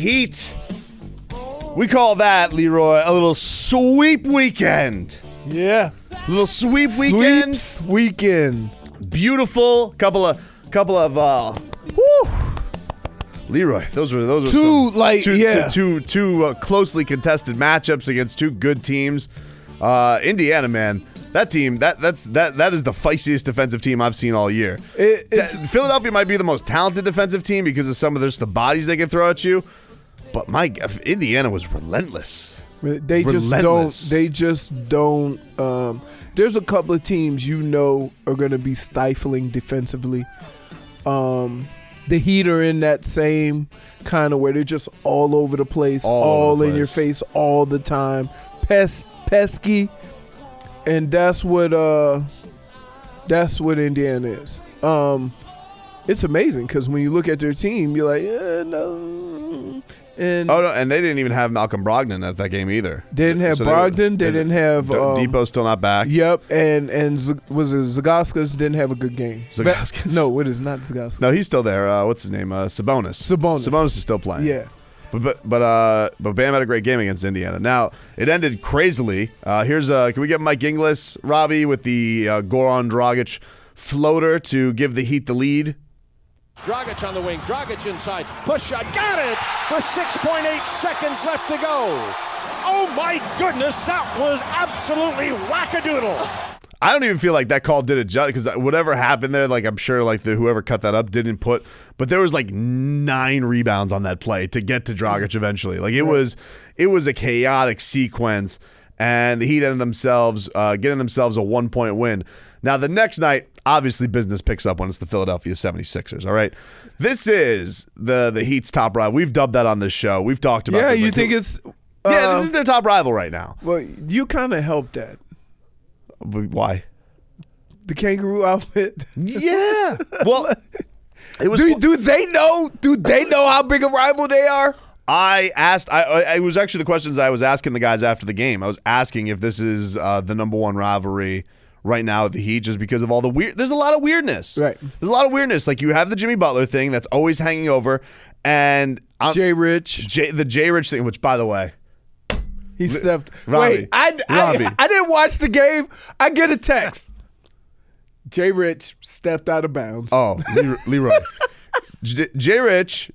Heat. We call that, Leroy, a little sweep weekend. Yeah. Little sweep weekend. Sweeps weekend. Beautiful. Couple of Leroy, those were two closely contested matchups against two good teams. Indiana, man, that team that is the feistiest defensive team I've seen all year. Philadelphia might be the most talented defensive team because of some of the bodies they can throw at you, but Indiana was relentless. They just don't. There's a couple of teams are going to be stifling defensively. The Heat are in that same kind of where they're just all over the place, all in your face all the time, pesky, and that's what Indiana is. It's amazing because when you look at their team, you're like, no. And they didn't even have Malcolm Brogdon at that game either. They didn't have Brogdon. They didn't have Depot's still not back. Yep, and Zagauskas didn't have a good game. Zagauskas? No, it is not Zagauskas. No, he's still there. What's his name? Sabonis. Sabonis is still playing. Yeah. But Bam had a great game against Indiana. Now it ended crazily. Can we get Mike Inglis, Robbie, with the Goran Dragić floater to give the Heat the lead? Dragić on the wing. Dragić inside. Push shot. Got it! With 6.8 seconds left to go. Oh my goodness, that was absolutely wackadoodle. I don't even feel like that call did it justice because whatever happened there, I'm sure whoever cut that up didn't put. But there was 9 rebounds on that play to get to Dragić eventually. It was a chaotic sequence, and the Heat ended themselves getting themselves a 1-point win. Now the next night, obviously business picks up when it's the Philadelphia 76ers. All right, this is the Heat's top rival. We've dubbed that on this show. We've talked about. Yeah, this. you think it's? This is their top rival right now. Well, you kind of helped that. Why? The kangaroo outfit. Yeah. Well, it was. Do they know? Do they know how big a rival they are? I asked. I was actually the questions I was asking the guys after the game. I was asking if this is the number one rivalry right now with the Heat, just because of all the weird. There's a lot of weirdness. Right. There's a lot of weirdness. You have the Jimmy Butler thing that's always hanging over, and Jay Rich, the Jay Rich thing, which by the way. He stepped. Robbie, wait, I didn't watch the game. I get a text. Jay Rich stepped out of bounds. Oh, Leroy. Jay Rich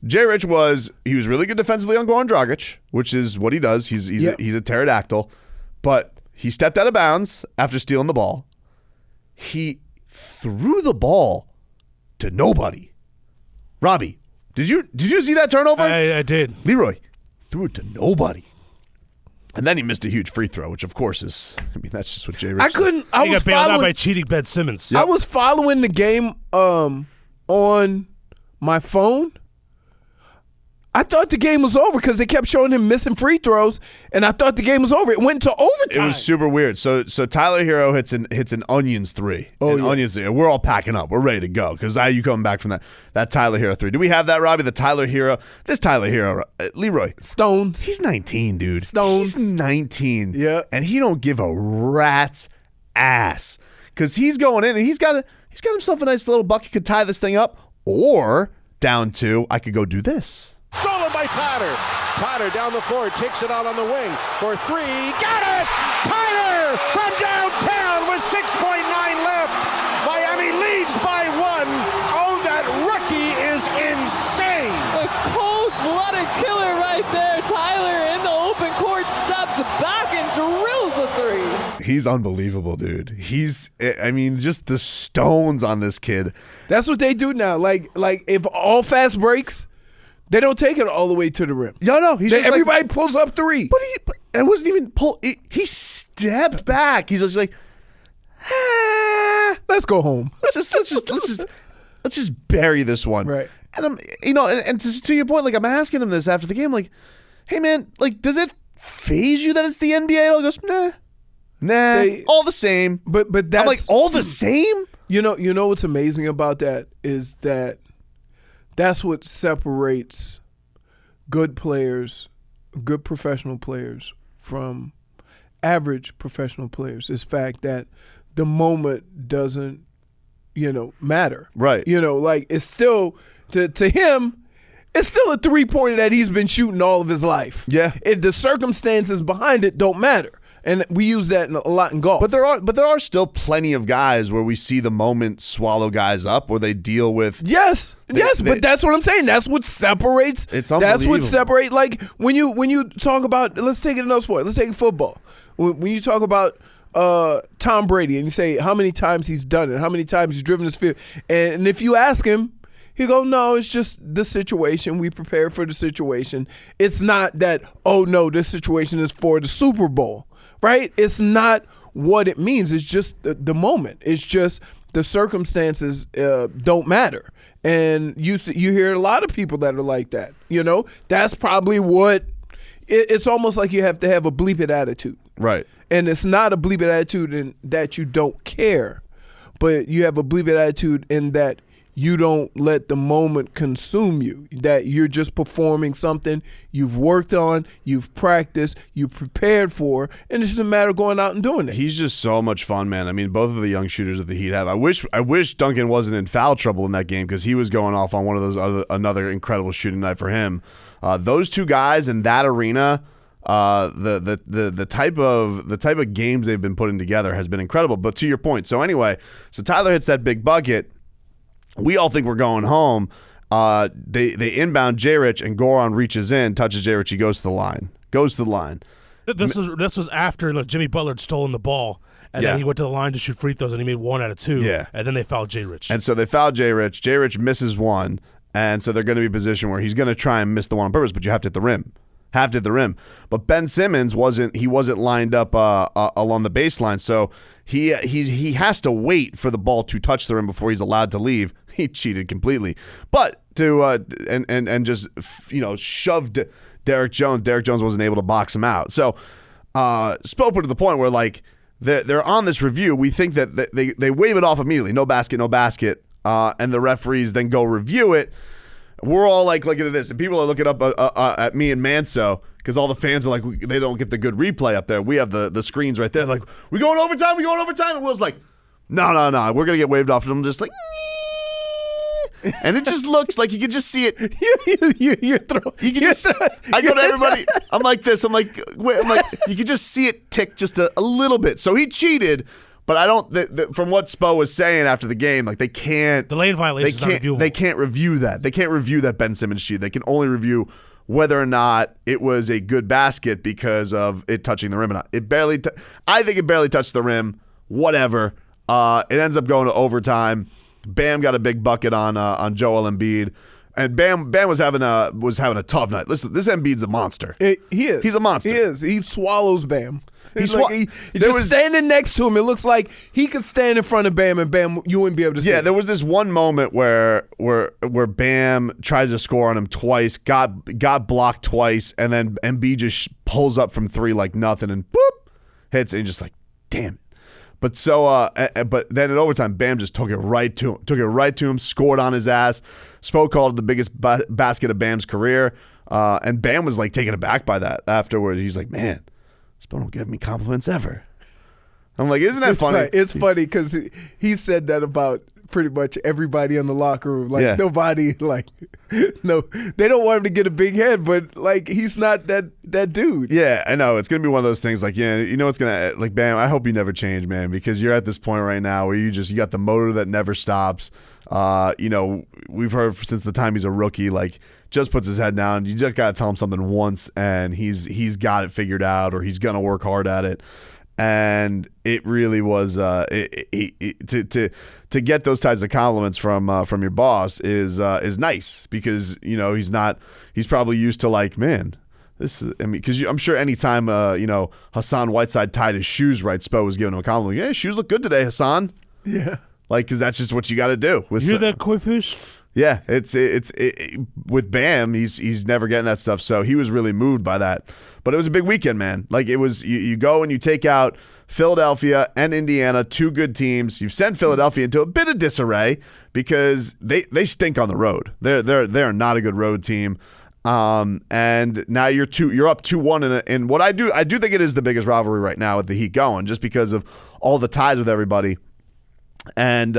was really good defensively on Goran Dragić, which is what he does. He's a pterodactyl, but he stepped out of bounds after stealing the ball. He threw the ball to nobody. Robbie, did you see that turnover? I did. Leroy threw it to nobody. And then he missed a huge free throw, which of course is, that's just what Jay Rich He got bailed out by cheating Ben Simmons. Yep. I was following the game on my phone. I thought the game was over because they kept showing him missing free throws, and I thought the game was over. It went to overtime. It was super weird. So Tyler Hero hits an Onions 3. Onions 3. We're all packing up. We're ready to go because you coming back from that Tyler Hero 3. Do we have that, Robbie? The Tyler Hero. This Tyler Hero, Leroy. Stones. He's 19, dude. Stones. He's 19. Yeah. And he don't give a rat's ass because he's going in and he's got himself a nice little bucket. Could tie this thing up, or down 2, I could go do this. Stolen by Tyler. Tyler down the floor, takes it out on the wing for 3. Got it! Tyler from downtown with 6.9 left. Miami leads by 1. Oh, that rookie is insane. A cold-blooded killer right there. Tyler in the open court steps back and drills a 3. He's unbelievable, dude. Just the stones on this kid. That's what they do now. Like if all fast breaks, they don't take it all the way to the rim. No. Everybody pulls up 3. But it wasn't even pull. He stepped back. He's just like, let's go home. Let's just bury this one. Right. And I'm, and to your point, I'm asking him this after the game, hey man, does it faze you that it's the NBA? And he goes, nah, all the same. But that's, I'm all the same. You know what's amazing about that is that. That's what separates good players, good professional players from average professional players is the fact that the moment doesn't, matter. Right. It's still, to him, It's still a 3-pointer that he's been shooting all of his life. Yeah. The circumstances behind it don't matter. And we use that a lot in golf. But there are still plenty of guys where we see the moment swallow guys up, where they deal with. Yes, but that's what I'm saying. That's what separates. It's that's what unbelievable. separates. Like when you talk about, let's take it another sport. Let's take football. When you talk about Tom Brady and you say how many times he's done it, how many times he's driven this field, and if you ask him, he go, no, it's just the situation. We prepare for the situation. It's not that, oh no, this situation is for the Super Bowl. Right? It's not what it means. It's just the moment. It's just the circumstances don't matter. And you hear a lot of people that are like that. That's probably what it's almost like you have to have a bleep it attitude. Right. And it's not a bleep it attitude in that you don't care, but you have a bleep it attitude in that you don't let the moment consume you, that you're just performing something you've worked on, you've practiced, you prepared for, and it's just a matter of going out and doing it. He's just so much fun, man. I mean, both of the young shooters that the Heat have. I wish Duncan wasn't in foul trouble in that game because he was going off on one of those another incredible shooting night for him. Those two guys in that arena, the type of games they've been putting together has been incredible. But to your point, so Tyler hits that big bucket. We all think we're going home. They inbound J-Rich, and Goran reaches in, touches J-Rich. He goes to the line. This was after Jimmy Butler had stolen the ball, and then he went to the line to shoot free throws, and he made 1 out of 2. Yeah. And then they fouled J-Rich. And so they fouled J-Rich. J-Rich misses one, and so they're going to be in a position where he's going to try and miss the one on purpose, but you have to hit the rim. But Ben Simmons wasn't lined up along the baseline, so he has to wait for the ball to touch the rim before he's allowed to leave. He cheated completely, but and just shoved Derek Jones. Derek Jones wasn't able to box him out. So Spo put to the point where they're on this review. We think that they wave it off immediately. No basket, and the referees then go review it. We're all looking at this, and people are looking up at me and Manso because all the fans are they don't get the good replay up there. We have the screens right there. We going overtime. And Will's like, no, we're gonna get waved off, and I'm just like. And it just looks like you can just see it. I go to everybody. I'm like this. I'm like, you can just see it tick just a little bit. So he cheated, but I don't. From what Spo was saying after the game, they can't. The lane violation is not reviewable. They can't review that. They can't review that Ben Simmons cheat. They can only review whether or not it was a good basket because of it touching the rim or not. I think it barely touched the rim. Whatever. It ends up going to overtime. Bam got a big bucket on Joel Embiid, and Bam was having a tough night. Listen, this Embiid's a monster. He is. He's a monster. He is. He swallows Bam. He's just standing next to him. It looks like he could stand in front of Bam, and Bam, you wouldn't be able to see. Yeah, there was this one moment where Bam tried to score on him twice, got blocked twice, and then Embiid just pulls up from 3 like nothing, and boop, hits, and just damn it. But but then in overtime, Bam just took it right to him, scored on his ass. Spo called it the biggest basket of Bam's career, and Bam was taken aback by that afterwards. He's like, man, Spo don't give me compliments ever. I'm like, isn't that funny? It's funny because he said that about pretty much everybody in the locker room. Nobody, no, they don't want him to get a big head, but he's not that dude. Yeah, I know. It's going to be one of those things it's going to, Bam, I hope you never change, man, because you're at this point right now where you got the motor that never stops. We've heard since the time he's a rookie, just puts his head down. You just got to tell him something once, and he's got it figured out, or he's going to work hard at it. And it really was to get those types of compliments from your boss is nice because he's probably used to man, this is, because I'm sure anytime Hassan Whiteside tied his shoes right, Spo was giving him a compliment. Yeah, shoes look good today, Hassan. Yeah, because that's just what you got to do. You hear that, koi fish? Yeah, it's with Bam, he's never getting that stuff, so he was really moved by that. But it was a big weekend, man. It was you go and you take out Philadelphia and Indiana, 2 good teams. You've sent Philadelphia into a bit of disarray because they stink on the road. They're not a good road team. And now you're up 2-1 in what I do think it is the biggest rivalry right now with the Heat going, just because of all the ties with everybody. And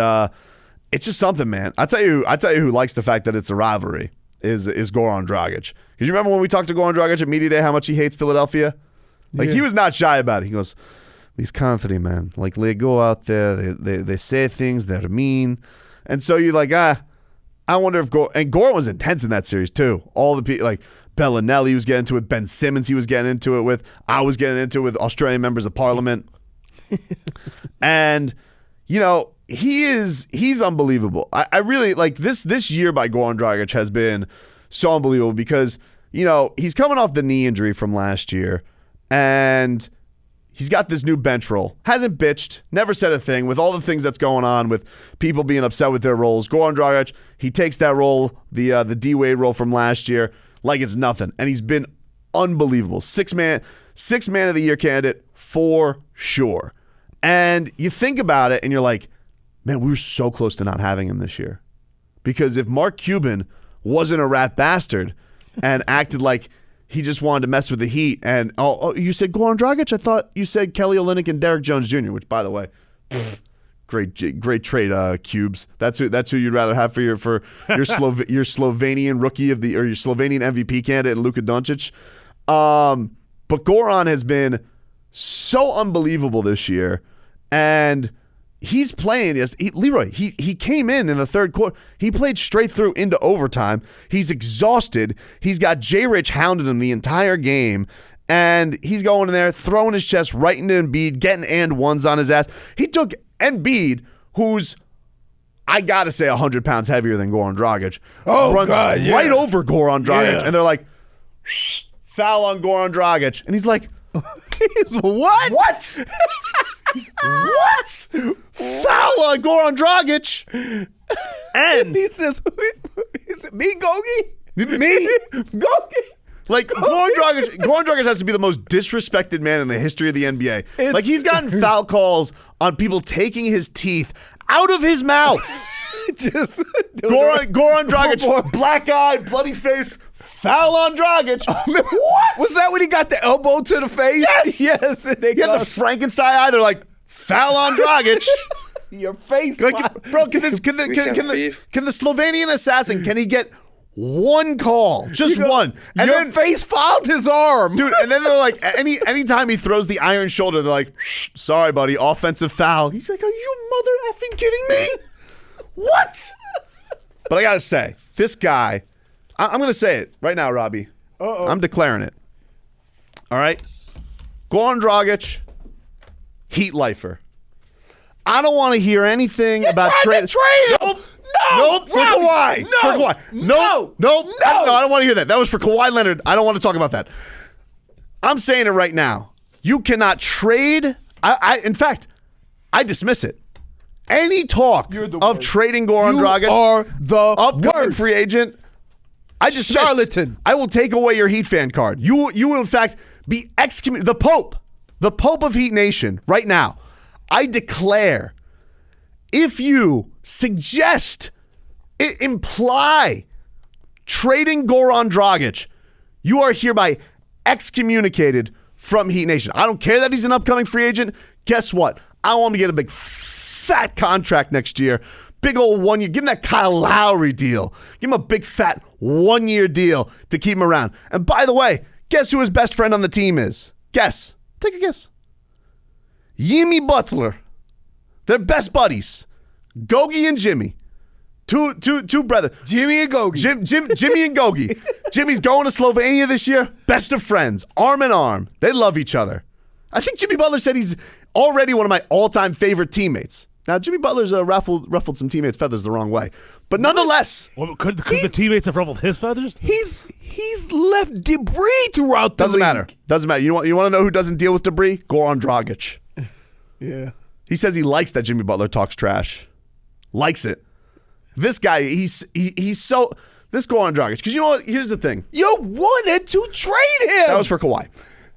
it's just something, man. I tell you who likes the fact that it's a rivalry. is Goran Dragić. Because you remember when we talked to Goran Dragić at Media Day, how much he hates Philadelphia? Like, he was not shy about it. He goes, these country men, like, they go out there, they say things that are mean. And so you're like, I wonder if Goran was intense in that series, too. All the people, like, Bellinelli was getting into it. Ben Simmons he was getting into it with. I was getting into it with Australian members of parliament. And, you know, he's unbelievable. I really, like, this year by Goran Dragić has been so unbelievable because, you know, he's coming off the knee injury from last year, and he's got this new bench role. Hasn't bitched, never said a thing with all the things that's going on with people being upset with their roles. Goran Dragić, he takes that role, the D-Wade role from last year, like it's nothing. And he's been unbelievable. Six man of the year candidate for sure. And you think about it and you're like, man, we were so close to not having him this year. Because if Mark Cuban wasn't a rat bastard and acted like he just wanted to mess with the Heat, and you said Goran Dragić? I thought you said Kelly Olynyk and Derek Jones Jr., which, by the way, great trade, Cubes. That's who you'd rather have for your Slovenian rookie of the, or your Slovenian MVP candidate, Luka Doncic. But Goran has been so unbelievable this year, and he's playing. Leroy, he came in the third quarter. He played straight through into overtime. He's exhausted. He's got J. Rich hounding him the entire game, and he's going in there, throwing his chest right into Embiid, getting and ones on his ass. He took Embiid, who's, I got to say, 100 pounds heavier than Goran Dragić. Runs right over Goran Dragić, and they're like, foul on Goran Dragić. And he's like, what? What? What? Foul on Goran Dragić. And he says, is it me, Gogi? Me? Gogi? Like, Goran Dragić has to be the most disrespected man in the history of the NBA. Like, he's gotten foul calls on people taking his teeth out of his mouth. Just Goran Dragić, black-eyed, bloody face, foul on Dragić. What? Was that when he got the elbow to the face? Yes. Yes. And they got the Frankenstein eye. They're like, foul on Dragić. Your face. Like, bro, can the Slovenian assassin, can he get one call? Just one. And your face fouled his arm. Dude, and then they're like, anytime he throws the iron shoulder, they're like, sorry, buddy, offensive foul. He's like, are you mother effing kidding me? What? But I got to say, this guy, I'm going to say it right now, Robbie. I'm declaring it. All right? Goran Dragić, Heat lifer. I don't want to hear anything about trade him. Nope. For Kawhi. No. I don't want to hear that. That was for Kawhi Leonard. I don't want to talk about that. I'm saying it right now. You cannot trade. In fact, I dismiss it. Any talk of trading Goran Dragić, you are the upcoming free agent, I dismiss. Charlatan. I will take away your Heat fan card. You will in fact be excommunicated. The Pope of Heat Nation, right now. I declare, if you suggest, imply trading Goran Dragić, you are hereby excommunicated from Heat Nation. I don't care that he's an upcoming free agent. Guess what? I want him to get a big fat contract next year. Big old 1 year. Give him that Kyle Lowry deal. Give him a big fat 1 year deal to keep him around. And by the way, guess who his best friend on the team is? Guess. Take a guess. Jimmy Butler. They're best buddies. Gogi and Jimmy. Two brothers. Jimmy and Gogi. Jimmy and Gogi. Jimmy's going to Slovenia this year. Best of friends. Arm in arm. They love each other. I think Jimmy Butler said he's already one of my all-time favorite teammates. Now, Jimmy Butler's ruffled some teammates' feathers the wrong way. But nonetheless. Well, could the teammates have ruffled his feathers? He's left debris throughout the Doesn't league. matter. You want to know who doesn't deal with debris? Goran Dragić. Yeah. He says he likes that Jimmy Butler talks trash. Likes it. This guy, he's so... This Goran Dragić. Because you know what? Here's the thing. You wanted to trade him. That was for Kawhi.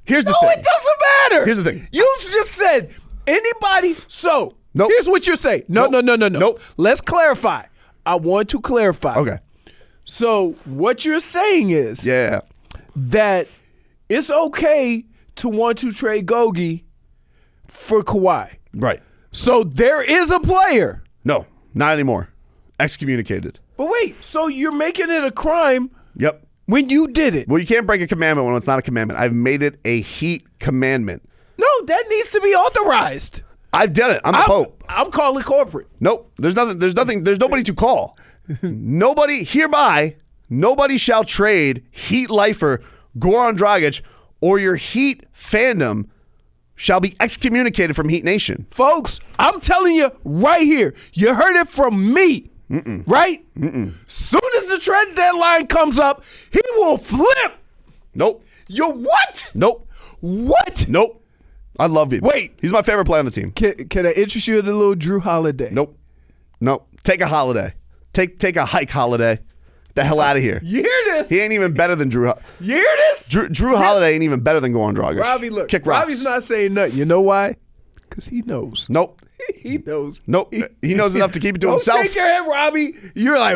Here's the thing. No, it doesn't matter. Here's the thing. You just said anybody. So, nope. Here's what you're saying. No. Nope. Let's clarify. I want to clarify. Okay. So, what you're saying is that it's okay to want to trade Gogi for Kawhi. Right. So, there is a player. No, not anymore. Excommunicated. But wait, so you're making it a crime Yep. when you did it? Well, you can't break a commandment when it's not a commandment. I've made it a Heat commandment. No, that needs to be authorized. I've done it. I'm the Pope. I'm calling corporate. Nope. There's nobody to call. Nobody shall trade Heat lifer Goran Dragić, or your Heat fandom shall be excommunicated from Heat Nation. Folks, I'm telling you right here, you heard it from me, right? Soon as the trade deadline comes up, he will flip. Nope. You what? Nope. What? Nope. I love him. Wait. He's my favorite player on the team. Can I interest you in a little Drew Holiday? Nope. Take a holiday. Take a hike holiday. Get the hell out of here. You hear this? He ain't even better than Drew. You hear this? Drew Holiday ain't even better than Goran Dragić. Robbie, look. Kick rocks. Robbie's not saying nothing. You know why? Because he knows. Nope. He knows. Nope. He knows enough to keep it to himself. Don't shake your head, Robbie. You're like,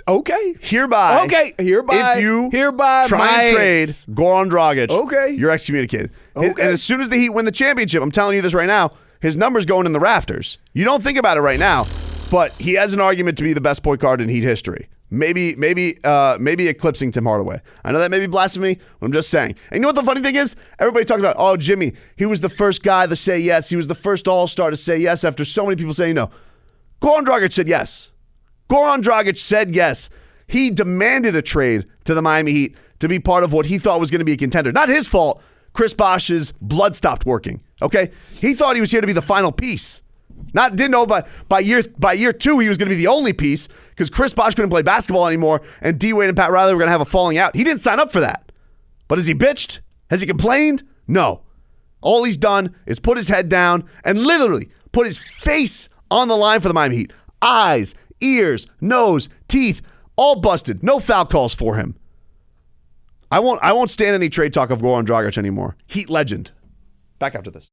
okay. Hereby. Okay. Hereby. If you hereby try and trade Goran Dragić, okay, you're excommunicated. Okay. And as soon as the Heat win the championship, I'm telling you this right now, his number's going in the rafters. You don't think about it right now, but he has an argument to be the best point guard in Heat history. Maybe eclipsing Tim Hardaway. I know that may be blasphemy, but I'm just saying. And you know what the funny thing is? Everybody talks about, oh, Jimmy, he was the first guy to say yes. He was the first all-star to say yes after so many people saying no. Goran Dragić said yes. Goran Dragić said yes. He demanded a trade to the Miami Heat to be part of what he thought was going to be a contender. Not his fault. Chris Bosh's blood stopped working. Okay? He thought he was here to be the final piece. Didn't know by year 2 he was going to be the only piece because Chris Bosh couldn't play basketball anymore and D Wade and Pat Riley were going to have a falling out. He didn't sign up for that. But has he bitched? Has he complained? No. All he's done is put his head down and literally put his face on the line for the Miami Heat. Eyes, ears, nose, teeth, all busted. No foul calls for him. I won't stand any trade talk of Goran Dragić anymore. Heat legend. Back after this.